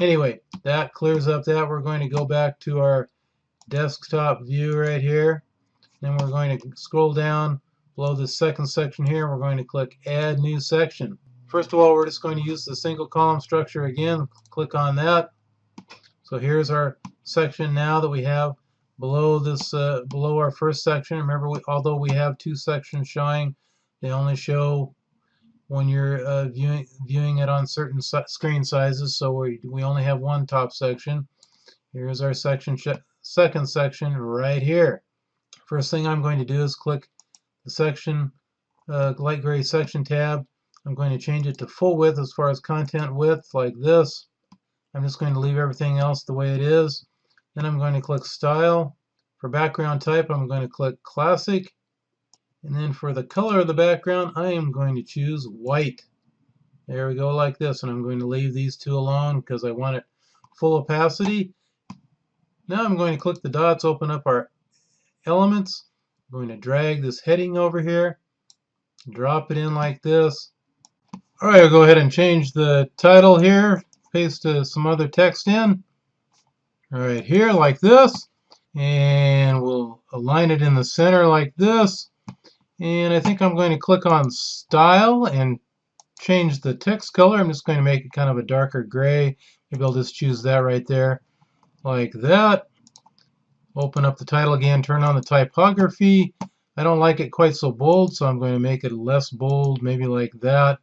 Anyway, that clears up that. We're going to go back to our desktop view right here. Then we're going to scroll down below the second section here. We're going to click Add New Section. First of all, we're just going to use the single column structure again. Click on that. So here's our section now that we have below this, below our first section. Remember, although we have two sections showing, they only show when you're viewing it on certain screen sizes. So we only have one top section. Here's our second section right here. First thing I'm going to do is click the section, light gray section tab. I'm going to change it to full width as far as content width, like this. I'm just going to leave everything else the way it is. Then I'm going to click Style. For background type, I'm going to click Classic. And then for the color of the background, I am going to choose white. There we go, like this. And I'm going to leave these two alone because I want it full opacity. Now I'm going to click the dots, open up our elements. I'm going to drag this heading over here, drop it in like this. All right, I'll go ahead and change the title here, paste some other text in. All right, here like this, and we'll align it in the center like this. And I think I'm going to click on Style and change the text color. I'm just going to make it kind of a darker gray. Maybe I'll just choose that right there, like that. Open up the title again, turn on the typography. I don't like it quite so bold, so I'm going to make it less bold, maybe like that.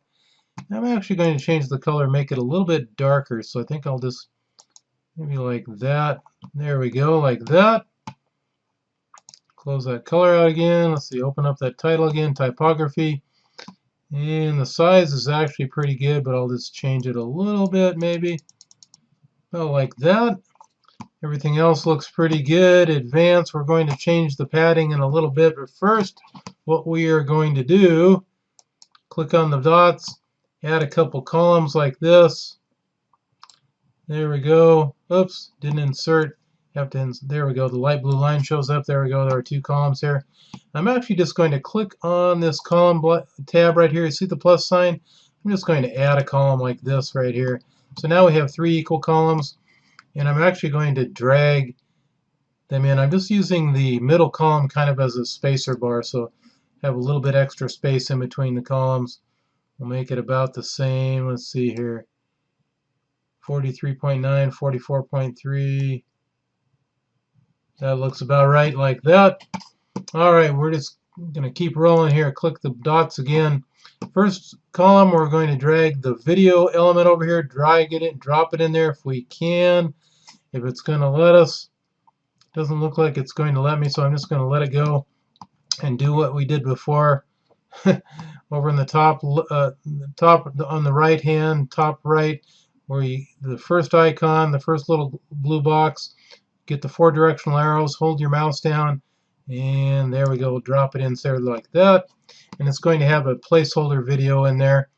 I'm actually going to change the color, make it a little bit darker, so I think I'll just maybe like that. There we go, like that. Close that color out again. Let's see, open up that title again, typography. And the size is actually pretty good, but I'll just change it a little bit maybe. About like that. Everything else looks pretty good. Advanced, we're going to change the padding in a little bit, but first what we are going to do, click on the dots, add a couple columns like this. There we go. Oops, didn't insert. There we go. The light blue line shows up. There we go. There are two columns here. I'm actually just going to click on this column tab right here. You see the plus sign? I'm just going to add a column like this right here. So now we have 3 equal columns, and I'm actually going to drag them in. I'm just using the middle column kind of as a spacer bar, so have a little bit extra space in between the columns. We'll make it about the same. Let's see here. 43.9, 44.3. That looks about right, like that. All right, we're just going to keep rolling here. Click the dots again. First column, we're going to drag the video element over here, drag it in, drop it in there if we can. If it's going to let us, doesn't look like it's going to let me, so I'm just going to let it go and do what we did before. Over in the top on the right hand, top right, where the first icon, the first little blue box, get the 4 directional arrows, hold your mouse down, and there we go, drop it in there like that. And it's going to have a placeholder video in there.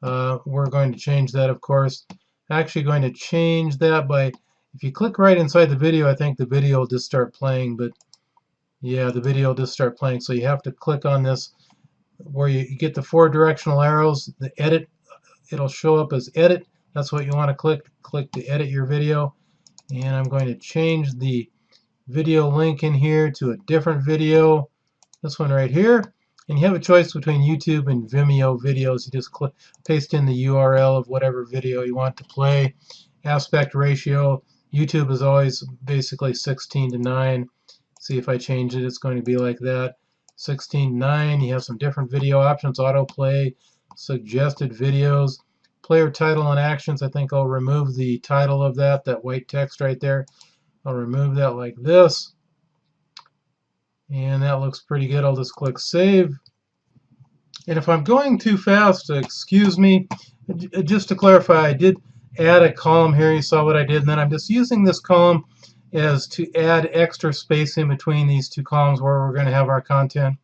We're going to change that, of course. Actually going to change that by, if you click right inside the video, I think the video will just start playing, but yeah, the video will just start playing. So you have to click on this where you get the 4 directional arrows, the edit, it'll show up as edit. That's what you want to click to edit your video. And I'm going to change the video link in here to a different video, this one right here. And you have a choice between YouTube and Vimeo videos. You just paste in the URL of whatever video you want to play. Aspect ratio, YouTube is always basically 16:9. See if I change it, it's going to be like that. 16:9. You have some different video options, autoplay, suggested videos, player title and actions. I think I'll remove the title of that white text right there. I'll remove that like this. And that looks pretty good. I'll just click Save. And if I'm going too fast, excuse me. Just to clarify, I did add a column here. You saw what I did. And then I'm just using this column as to add extra space in between these two columns where we're going to have our content.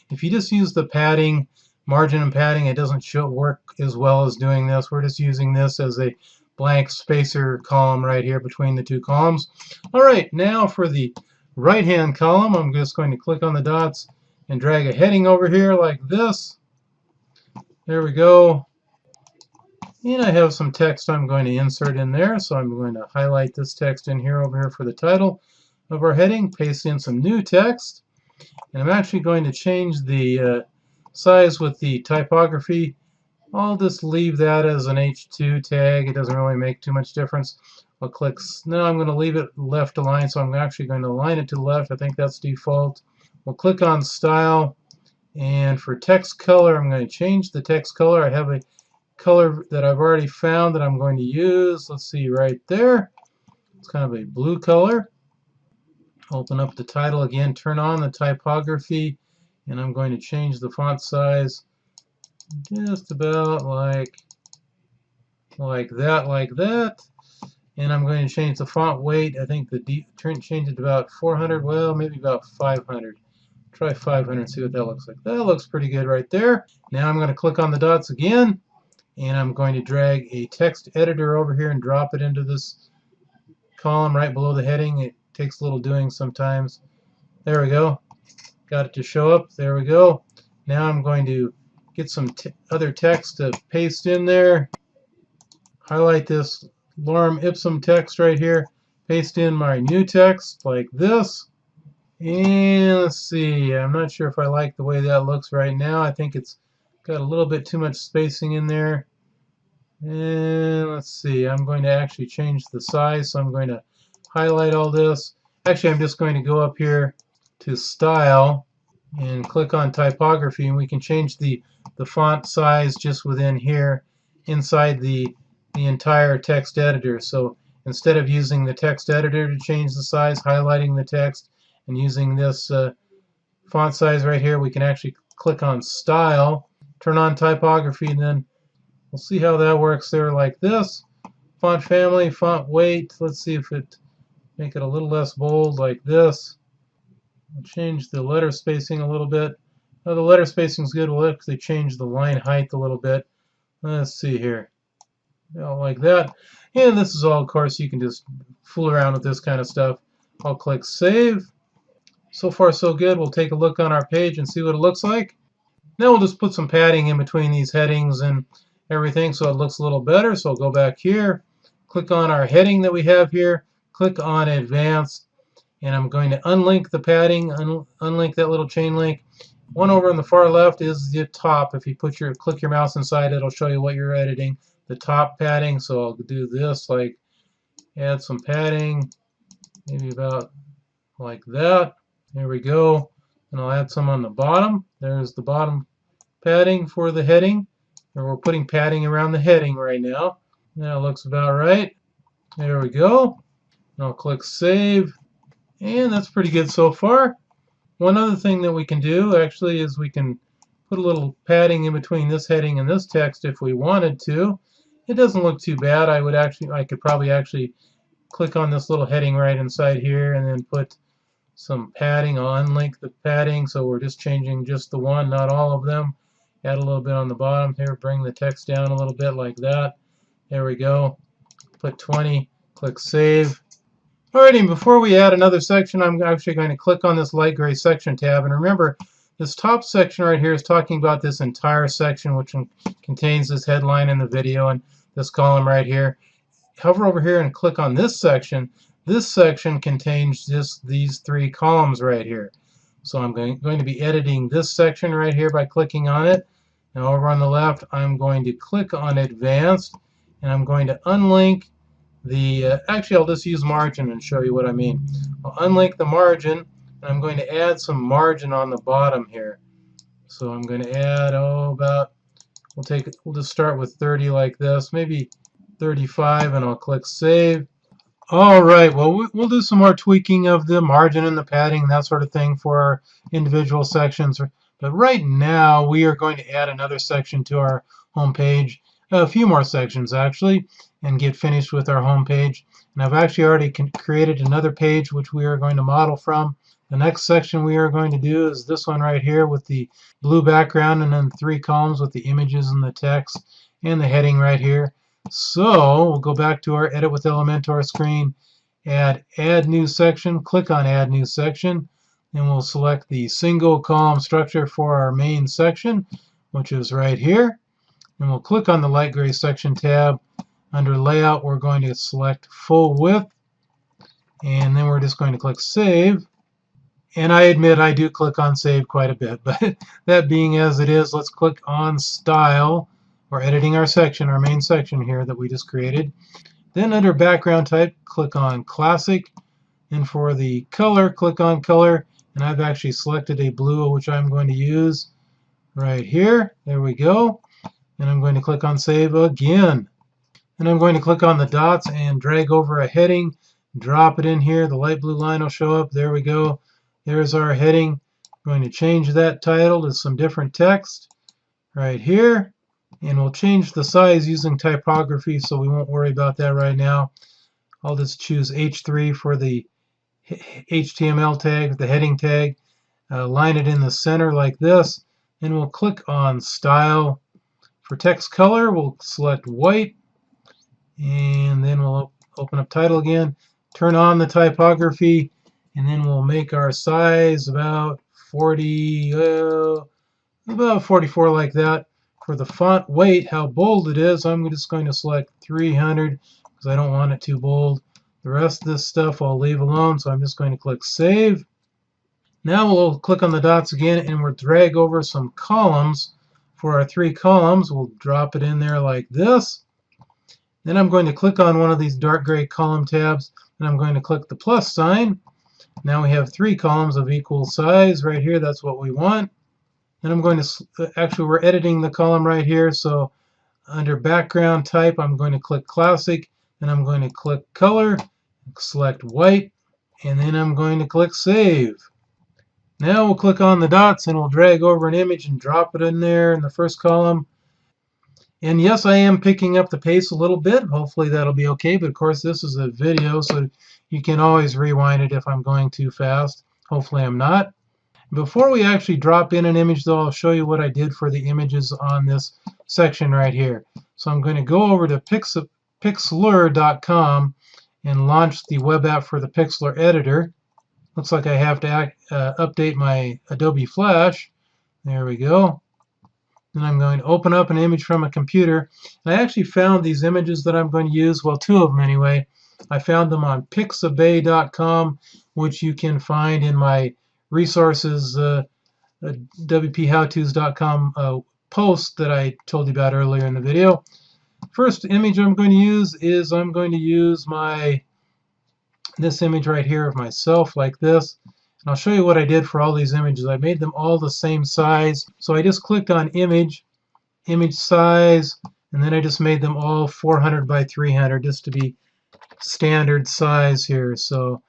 If you just use the padding, margin and padding, it doesn't work as well as doing this. We're just using this as a blank spacer column right here between the two columns. All right, now for the right-hand column, I'm just going to click on the dots and drag a heading over here like this. There we go. And I have some text I'm going to insert in there, so I'm going to highlight this text in here over here for the title of our heading, paste in some new text, and I'm actually going to change the size with the typography. I'll just leave that as an H2 tag. It doesn't really make too much difference. I'll click, no, I'm going to leave it left aligned, so I'm actually going to align it to the left. I think that's default. We'll click on Style, and for text color, I'm going to change the text color. I have a color that I've already found that I'm going to use. Let's see, right there. It's kind of a blue color. Open up the title again, turn on the typography, and I'm going to change the font size just about like that. And I'm going to change the font weight. I think change it to about 400, well, maybe about 500. Try 500, see what that looks like. That looks pretty good right there. Now I'm going to click on the dots again, and I'm going to drag a text editor over here and drop it into this column right below the heading. It takes a little doing sometimes. There we go. Got it to show up. There we go. Now I'm going to get some other text to paste in there. Highlight this lorem ipsum text right here. Paste in my new text like this. And let's see. I'm not sure if I like the way that looks right now. I think it's got a little bit too much spacing in there. And let's see. I'm going to actually change the size. So I'm going to highlight all this. Actually, I'm just going to go up here to Style and click on Typography, and we can change the font size just within here inside the entire text editor. So instead of using the text editor to change the size, highlighting the text, and using this font size right here, we can actually click on Style, turn on Typography, and then we'll see how that works there like this. Font family, font weight, let's see if it make it a little less bold like this. We'll change the letter spacing a little bit. Oh, the letter spacing is good. We'll actually change the line height a little bit. Let's see here. Like that. And this is all, of course, you can just fool around with this kind of stuff. I'll click Save. So far, so good. We'll take a look on our page and see what it looks like. Now we'll just put some padding in between these headings and everything so it looks a little better. So I'll go back here, click on our heading that we have here, click on Advanced, and I'm going to unlink the padding, unlink that little chain link. One over on the far left is the top. If you click your mouse inside, it'll show you what you're editing. The top padding, so I'll do this, like add some padding, maybe about like that. There we go. And I'll add some on the bottom. There's the bottom padding for the heading. And we're putting padding around the heading right now. That looks about right. There we go. And I'll click Save. And that's pretty good so far. One other thing that we can do actually is we can put a little padding in between this heading and this text if we wanted to. It doesn't look too bad. I could probably actually click on this little heading right inside here and then put some padding. I'll unlink the padding, so we're just changing just the one, not all of them. Add a little bit on the bottom here, bring the text down a little bit like that. There we go. Put 20, click Save. Alrighty, and before we add another section, I'm actually going to click on this light gray section tab. And remember, this top section right here is talking about this entire section, which contains this headline in the video and this column right here. Hover over here and click on this section. This section contains just these three columns right here. So I'm going to be editing this section right here by clicking on it. Now over on the left, I'm going to click on Advanced, and I'm going to unlink the, actually I'll just use margin and show you what I mean. I'll unlink the margin, and I'm going to add some margin on the bottom here. So I'm going to add, we'll just start with 30 like this, maybe 35, and I'll click Save. Alright, well we'll do some more tweaking of the margin and the padding, that sort of thing for our individual sections. But right now we are going to add another section to our home page, a few more sections actually, and get finished with our home page. And I've actually already created another page which we are going to model from. The next section we are going to do is this one right here with the blue background and then 3 columns with the images and the text and the heading right here. So we'll go back to our Edit with Elementor screen, add New Section, click on Add New Section, and we'll select the single column structure for our main section, which is right here. and we'll click on the light gray section tab. Under layout, we're going to select full width, and then we're just going to click save. And I admit I do click on save quite a bit, but that being as it is, let's click on style. We're editing our section, our main section here that we just created. Then under background type, click on classic, and for the color, click on color, and I've actually selected a blue, which I'm going to use right here. There we go. And I'm going to click on save again. And I'm going to click on the dots and drag over a heading, drop it in here. The light blue line will show up. There we go. There's our heading. I'm going to change that title to some different text right here. And we'll change the size using typography, so we won't worry about that right now. I'll just choose H3 for the HTML tag, the heading tag. Line it in the center like this. And we'll click on style. For text color, we'll select white. And then we'll open up title again, turn on the typography, and then we'll make our size about 40, about 44 like that. For the font weight, how bold it is, I'm just going to select 300 because I don't want it too bold. The rest of this stuff I'll leave alone, so I'm just going to click save. Now we'll click on the dots again and we'll drag over some columns. For our 3 columns, we'll drop it in there like this. Then I'm going to click on one of these dark gray column tabs, and I'm going to click the plus sign. Now we have 3 columns of equal size right here. That's what we want. And I'm going to, actually we're editing the column right here, so under background type, I'm going to click classic, and I'm going to click color, select white, and then I'm going to click save. Now we'll click on the dots and we'll drag over an image and drop it in there in the first column. And yes, I am picking up the pace a little bit. Hopefully that'll be okay, but of course this is a video, so you can always rewind it if I'm going too fast. Hopefully I'm not. Before we actually drop in an image though, I'll show you what I did for the images on this section right here. So I'm going to go over to Pixlr.com and launch the web app for the Pixlr Editor. Looks like I have to update my Adobe Flash. There we go. And I'm going to open up an image from a computer. And I actually found these images that I'm going to use, well, 2 of them anyway. I found them on pixabay.com, which you can find in my resources, wphowtos.com post that I told you about earlier in the video. First image I'm going to use is I'm going to use this image right here of myself like this. And I'll show you what I did for all these images. I made them all the same size. So I just clicked on image size, and then I just made them all 400 by 300 just to be standard size here. So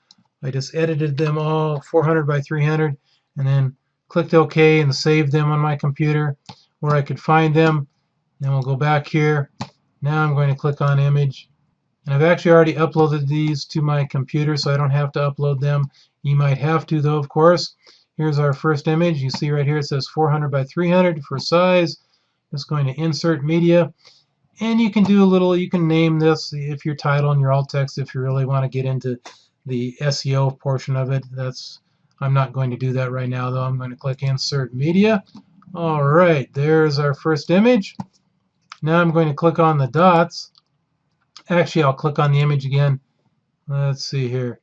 I just edited them all 400 by 300 and then clicked OK and saved them on my computer where I could find them. Then we'll go back here. Now I'm going to click on image. And I've actually already uploaded these to my computer, so I don't have to upload them. You might have to, though, of course. Here's our first image. You see right here it says 400 by 300 for size. Just going to insert media. And you can do a little, you can name this if your title and your alt text if you really want to get into the SEO portion of it. I'm not going to do that right now, though. I'm going to click insert media. All right, there's our first image. Now I'm going to click on the dots. Actually, I'll click on the image again. Let's see here.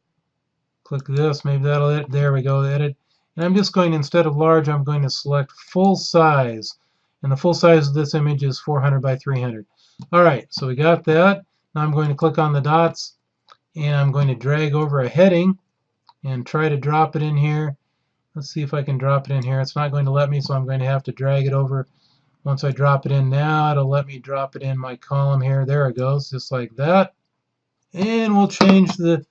Click this. Maybe that'll edit. There we go. Edit. And I'm just going, instead of large, I'm going to select full size. And the full size of this image is 400 by 300. All right, so we got that. Now I'm going to click on the dots, and I'm going to drag over a heading and try to drop it in here. Let's see if I can drop it in here. It's not going to let me, so I'm going to have to drag it over. Once I drop it in now, it'll let me drop it in my column here. There it goes, just like that. And we'll change the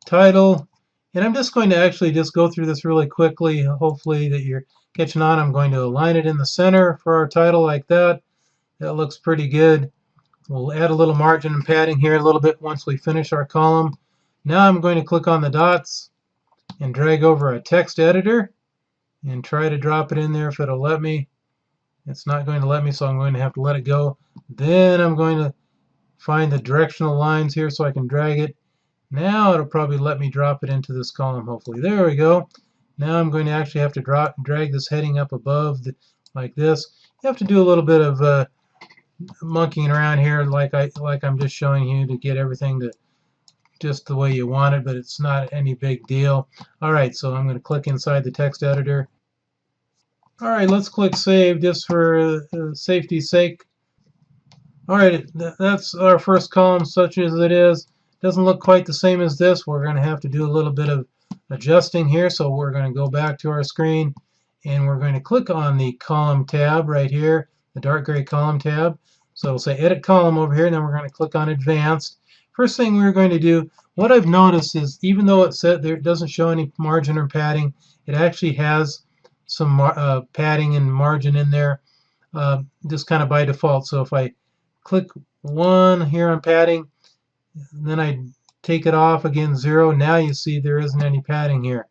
title. And I'm just going to actually just go through this really quickly. Hopefully that you're catching on. I'm going to align it in the center for our title like that. That looks pretty good. We'll add a little margin and padding here a little bit once we finish our column. Now I'm going to click on the dots and drag over a text editor and try to drop it in there if it'll let me. It's not going to let me, so I'm going to have to let it go. Then I'm going to find the directional lines here so I can drag it. Now it'll probably let me drop it into this column, hopefully. There we go. Now I'm going to actually have to drag this heading up above like this. You have to do a little bit of monkeying around here like I'm just showing you to get everything to just the way you want it, but it's not any big deal. Alright, so I'm going to click inside the text editor. Alright, let's click save just for safety's sake. Alright, that's our first column such as it is. Doesn't look quite the same as this. We're going to have to do a little bit of adjusting here, so we're going to go back to our screen and we're going to click on the column tab right here, the dark gray column tab. So it'll say edit column over here, and then we're going to click on advanced. First thing we're going to do, what I've noticed is even though it said there doesn't show any margin or padding, it actually has some padding and margin in there just kind of by default. So if I click 1 here on padding, then I take it off again 0. Now you see there isn't any padding here.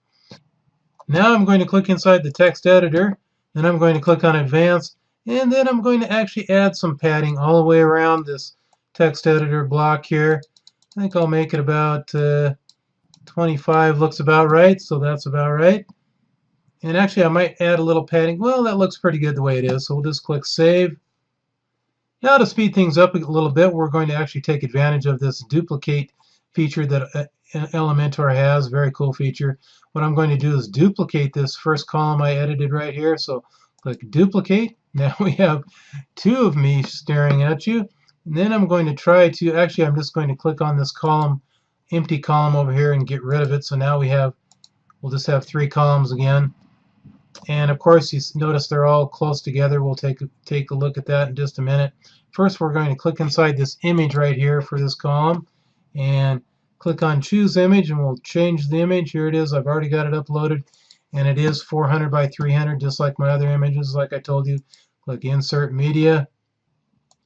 Now I'm going to click inside the text editor, then I'm going to click on advanced, and then I'm going to actually add some padding all the way around this text editor block here. I think I'll make it about 25, looks about right, so that's about right. And actually I might add a little padding. Well, that looks pretty good the way it is, so we'll just click save. Now to speed things up a little bit, we're going to actually take advantage of this duplicate feature that Elementor has. Very cool feature. What I'm going to do is duplicate this first column I edited right here. So click duplicate. Now we have 2 of me staring at you. And then I'm going to try to, actually I'm just going to click on this column, empty column over here, and get rid of it. So now we'll just have 3 columns again. And of course, you notice they're all close together. We'll take a look at that in just a minute. First, we're going to click inside this image right here for this column and click on choose image, and we'll change the image. Here it is. I've already got it uploaded, and it is 400 by 300, just like my other images, like I told you. Click insert media.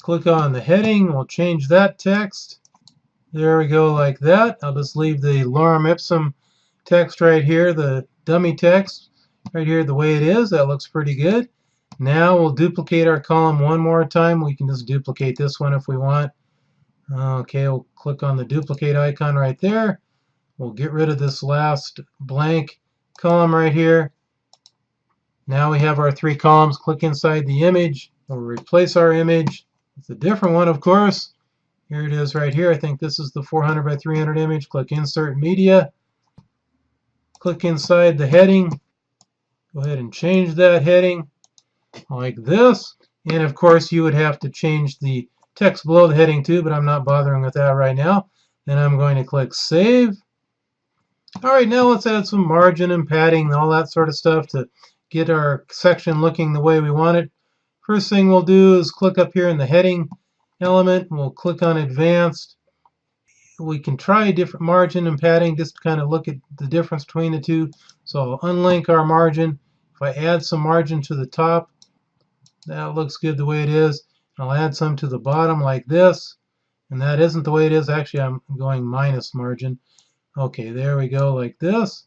Click on the heading. We'll change that text. There we go, like that. I'll just leave the lorem ipsum text right here, the dummy text right here the way it is. That looks pretty good. Now we'll duplicate our column one more time. We can just duplicate this one if we want. Okay, we'll click on the duplicate icon right there. We'll get rid of this last blank column right here. Now we have our 3 columns. Click inside the image. We'll replace our image. It's a different one, of course. Here it is right here. I think this is the 400 by 300 image. Click insert media. Click inside the heading. Go ahead and change that heading like this. And of course you would have to change the text below the heading too, but I'm not bothering with that right now. Then I'm going to click save. Alright, now let's add some margin and padding and all that sort of stuff to get our section looking the way we want it. First thing we'll do is click up here in the heading element. We'll click on advanced. We can try a different margin and padding just to kind of look at the difference between the two. So I'll unlink our margin. If I add some margin to the top, that looks good the way it is. I'll add some to the bottom like this, and that isn't the way it is. Actually, I'm going minus margin. Okay, there we go, like this.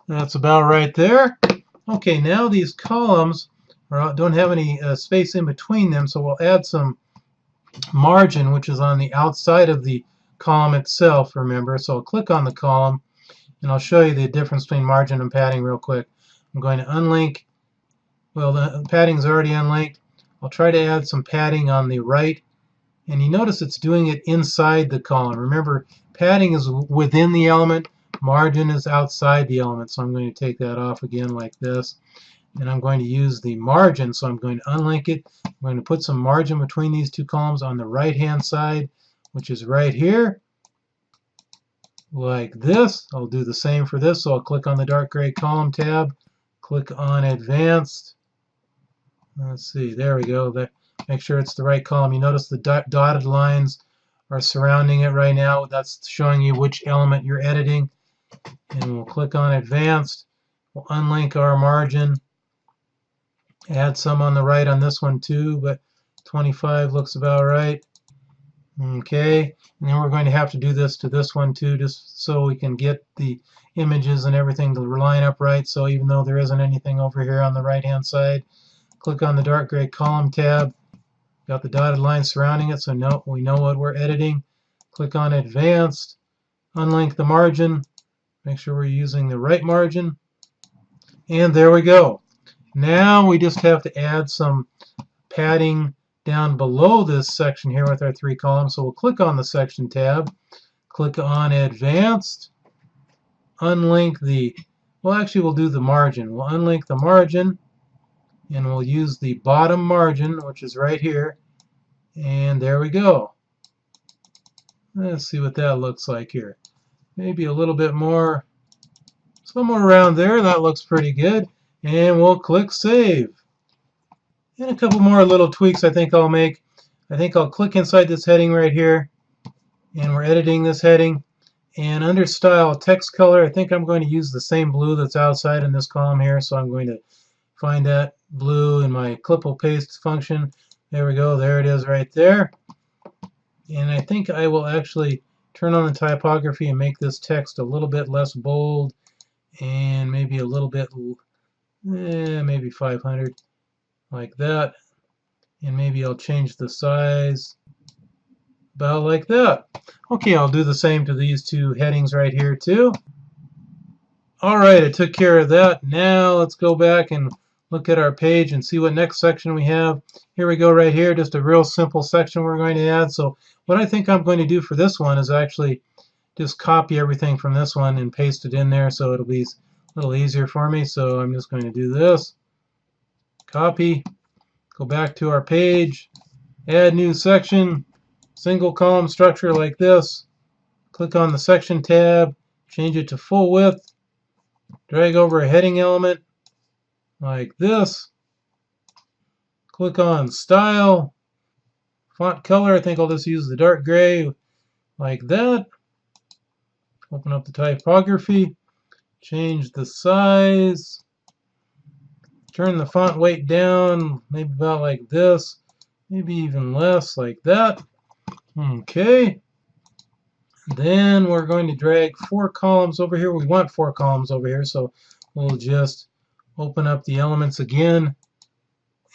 That's about right there. Okay, now these columns don't have any space in between them, so we'll add some margin, which is on the outside of the column itself, remember. So I'll click on the column, and I'll show you the difference between margin and padding real quick. I'm going to unlink. Well, the padding's already unlinked. I'll try to add some padding on the right, and you notice it's doing it inside the column. Remember, padding is within the element, margin is outside the element. So I'm going to take that off again like this, and I'm going to use the margin. So I'm going to unlink it. I'm going to put some margin between these 2 columns on the right hand side, which is right here, like this. I'll do the same for this. So I'll click on the dark gray column tab, click on advanced. Let's see, there we go. Make sure it's the right column. You notice the dotted lines are surrounding it right now. That's showing you which element you're editing. And we'll click on advanced. We'll unlink our margin. Add some on the right on this one too, but 25 looks about right. Okay, and then we're going to have to do this to this one too, just so we can get the images and everything to line up right. So even though there isn't anything over here on the right hand side, click on the dark gray column tab. Got the dotted line surrounding it, so we know what we're editing. Click on advanced, unlink the margin, make sure we're using the right margin, and there we go. Now we just have to add some padding down below this section here with our 3 columns. So we'll click on the Section tab, click on Advanced, unlink the, well actually we'll do the margin. We'll unlink the margin and we'll use the bottom margin, which is right here. And there we go. Let's see what that looks like here. Maybe a little bit more, somewhere around there. That looks pretty good. And we'll click Save. And a couple more little tweaks I think I'll make. I think I'll click inside this heading right here. And we're editing this heading. And under Style, Text Color, I think I'm going to use the same blue that's outside in this column here. So I'm going to find that blue in my Clipple Paste function. There we go. There it is right there. And I think I will actually turn on the typography and make this text a little bit less bold and maybe a little bit, maybe 500, like that. And maybe I'll change the size about like that. Okay, I'll do the same to these 2 headings right here too. Alright, I took care of that. Now let's go back and look at our page and see what next section we have. Here we go right here, just a real simple section we're going to add. So what I think I'm going to do for this one is actually just copy everything from this one and paste it in there so it'll be a little easier for me. So I'm just going to do this. Copy, go back to our page, add new section, single column structure like this. Click on the Section tab, change it to full width, drag over a heading element like this. Click on Style, font color, I think I'll just use the dark gray like that. Open up the typography, change the size, turn the font weight down, maybe about like this, maybe even less like that. Okay. Then we're going to drag 4 columns over here. We want 4 columns over here, so we'll just open up the elements again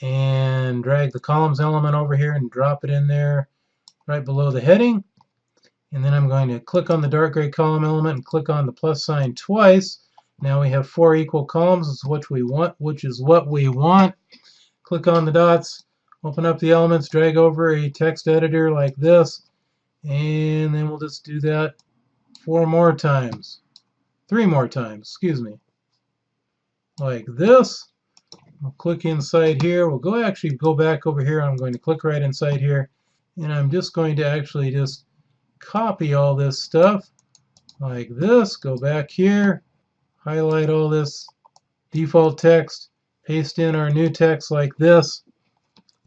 and drag the columns element over here and drop it in there right below the heading. And then I'm going to click on the dark gray column element and click on the plus sign twice. Now we have 4 equal columns, which is what we want. Click on the dots, open up the elements, drag over a text editor like this, and then we'll just do that 3 more times, excuse me. Like this. We'll click inside here. We'll actually go back over here. I'm going to click right inside here, and I'm just going to actually just copy all this stuff like this. Go back here, highlight all this default text, paste in our new text like this,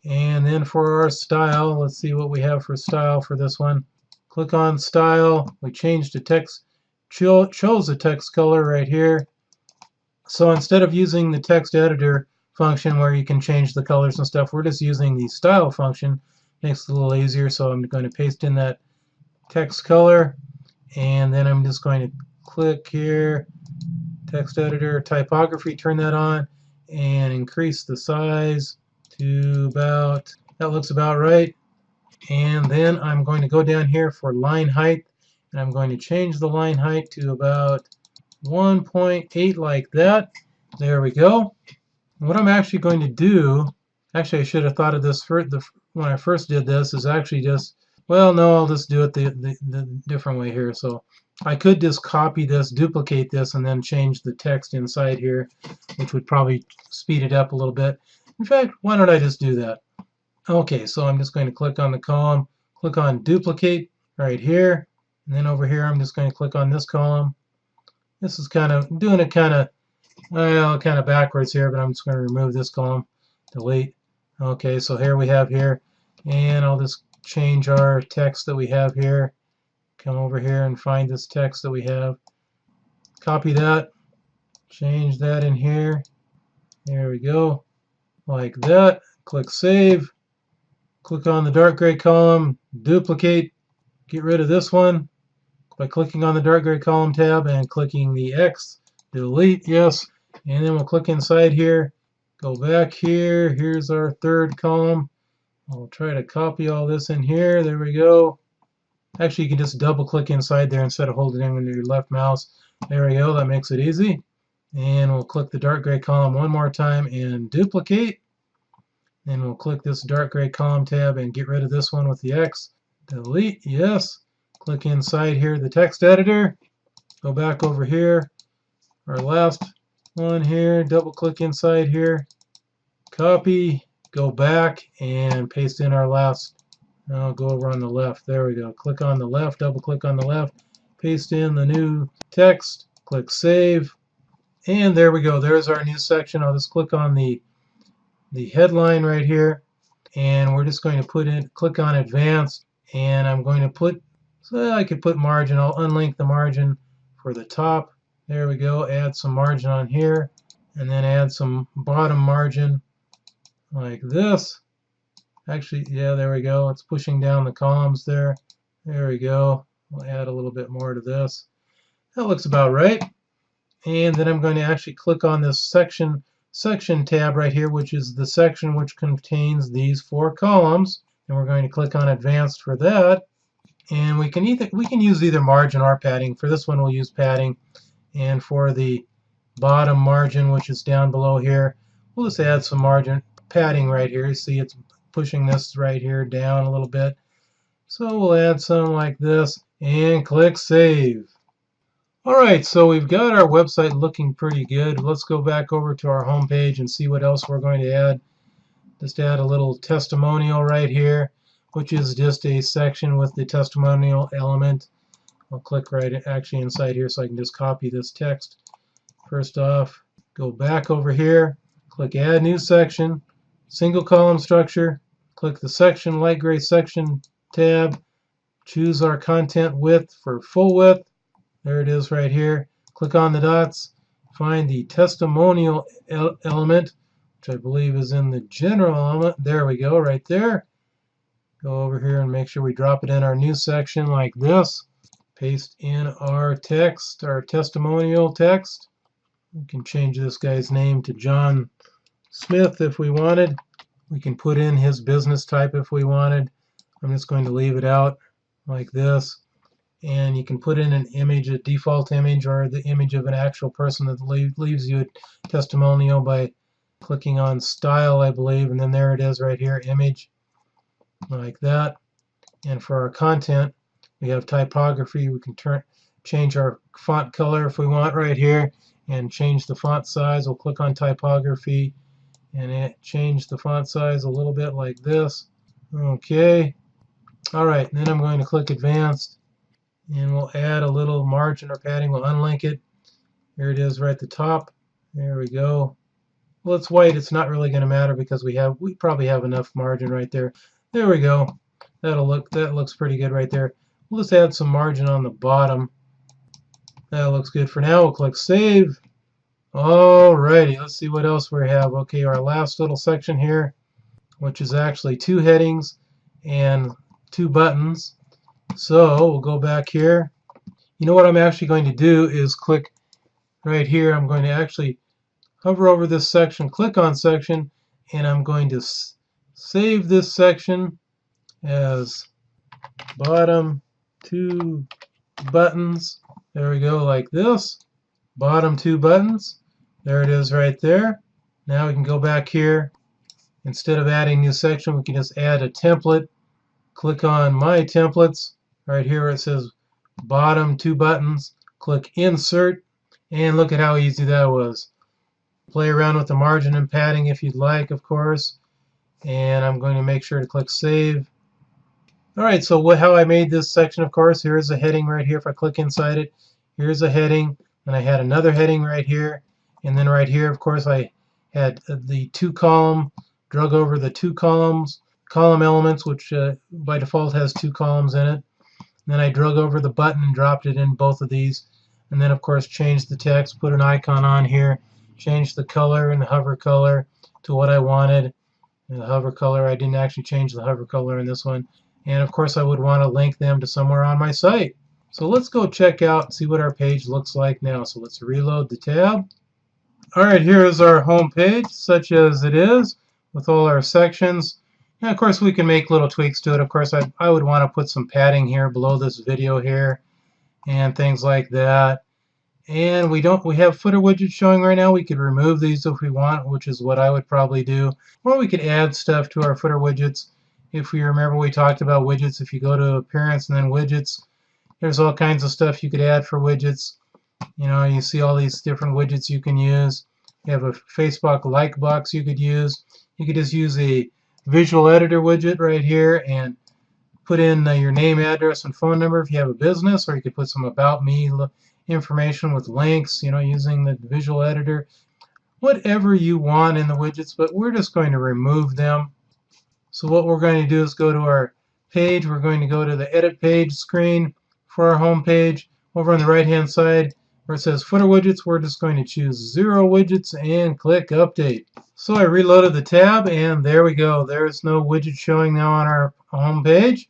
and then for our style, let's see what we have for style for this one. Click on Style. We changed the text, chose the text color right here. So instead of using the text editor function where you can change the colors and stuff, we're just using the Style function. Makes it a little easier, so I'm going to paste in that text color, and then I'm just going to click here, text editor, typography, turn that on, and increase the size to about, that looks about right. And then I'm going to go down here for line height, and I'm going to change the line height to about 1.8 like that. There we go. And what I'm actually going to do, actually I should have thought of this when I first did this, is actually just, well, no, I'll just do it the different way here. So I could just copy this, duplicate this, and then change the text inside here, which would probably speed it up a little bit. In fact, why don't I just do that? Okay, so I'm just going to click on the column, click on Duplicate right here, and then over here I'm just going to click on this column. This is kind of doing it kind of backwards here, but I'm just going to remove this column, delete. Okay, so here we have here, and I'll just change our text that we have here. Come over here and find this text that we have. Copy that, change that in here. There we go, like that. Click Save. Click on the dark gray column, duplicate, get rid of this one by clicking on the dark gray column tab and clicking the X, delete, yes, and then we'll click inside here, go back here, here's our 3rd column. I'll try to copy all this in here, there we go. Actually, you can just double click inside there instead of holding it with your left mouse. There we go, that makes it easy. And we'll click the dark gray column one more time and duplicate. And we'll click this dark gray column tab and get rid of this one with the X. Delete, yes. Click inside here, the text editor. Go back over here, our last one here, double click inside here, copy, go back and paste in our last. I'll go over on the left. There we go. Click on the left, double click on the left, paste in the new text, click save, and there we go. There's our new section. I'll just click on the headline right here, and we're just going to put in, click on advanced, and I'm going to put, so I could put margin. I'll unlink the margin for the top. There we go. Add some margin on here, and then add some bottom margin like this. Actually, yeah, there we go. It's pushing down the columns there. There we go. We'll add a little bit more to this. That looks about right. And then I'm going to actually click on this section tab right here, which is the section which contains these 4 columns. And we're going to click on advanced for that. And we can use either margin or padding. For this one, we'll use padding. And for the bottom margin, which is down below here, we'll just add some margin padding right here. You see it's pushing this right here down a little bit. So we'll add some like this and click save. Alright, so we've got our website looking pretty good. Let's go back over to our home page and see what else we're going to add. Just add a little testimonial right here, which is just a section with the testimonial element. I'll click right actually inside here so I can just copy this text. First off, go back over here, click add new section, single column structure, click the section, light gray section tab, choose our content width for full width. There it is right here. Click on the dots, find the testimonial element, which I believe is in the general element. There we go, right there. Go over here and make sure we drop it in our new section like this. Paste in our text, our testimonial text. We can change this guy's name to John Smith if we wanted. We can put in his business type if we wanted. I'm just going to leave it out like this. And you can put in an image, a default image, or the image of an actual person that leaves you a testimonial by clicking on style, I believe, and then there it is right here, image, like that. And for our content, we have typography. We can change our font color if we want right here, and change the font size. We'll click on typography and change the font size a little bit like this. Okay. Alright, then I'm going to click advanced, and we'll add a little margin or padding. We'll unlink it. Here it is right at the top. There we go. Well, it's white. It's not really going to matter because we probably have enough margin right there. There we go. That looks pretty good right there. We'll just add some margin on the bottom. That looks good for now. We'll click save. Alrighty, let's see what else we have. Okay, our last little section here, which is actually 2 headings and 2 buttons. So we'll go back here. You know what I'm actually going to do is click right here. I'm going to actually hover over this section, click on section, and I'm going to save this section as bottom 2 buttons. There we go, like this. Bottom 2 buttons. There it is right there. Now we can go back here. Instead of adding new section, we can just add a template. Click on My Templates. Right here where it says bottom 2 buttons. Click Insert. And look at how easy that was. Play around with the margin and padding if you'd like, of course. And I'm going to make sure to click Save. Alright, so how I made this section, of course, here's a heading right here. If I click inside it, here's a heading. And I had another heading right here. And then right here, of course, I had the 2 column, drug over the 2 column elements, which by default has 2 columns in it. And then I drug over the button and dropped it in both of these. And then, of course, changed the text, put an icon on here, changed the color and the hover color to what I wanted. And the hover color, I didn't actually change the hover color in this one. And, of course, I would want to link them to somewhere on my site. So let's go check out and see what our page looks like now. So let's reload the tab. Alright, here is our home page, such as it is, with all our sections. And of course we can make little tweaks to it. Of course I would want to put some padding here below this video here and things like that. And we have footer widgets showing right now. We could remove these if we want, which is what I would probably do. Or we could add stuff to our footer widgets. If you remember, we talked about widgets. If you go to Appearance and then Widgets, there's all kinds of stuff you could add for widgets. You know, you see all these different widgets you can use. You have a Facebook like box you could use. You could just use a visual editor widget right here and put in your name, address, and phone number if you have a business, or you could put some about me information with links, you know, using the visual editor. Whatever you want in the widgets, but we're just going to remove them. So what we're going to do is go to our page. We're going to go to the edit page screen for our home page. Over on the right hand side where it says footer widgets, we're just going to choose 0 widgets and click update. So I reloaded the tab and there we go. There's no widget showing now on our home page.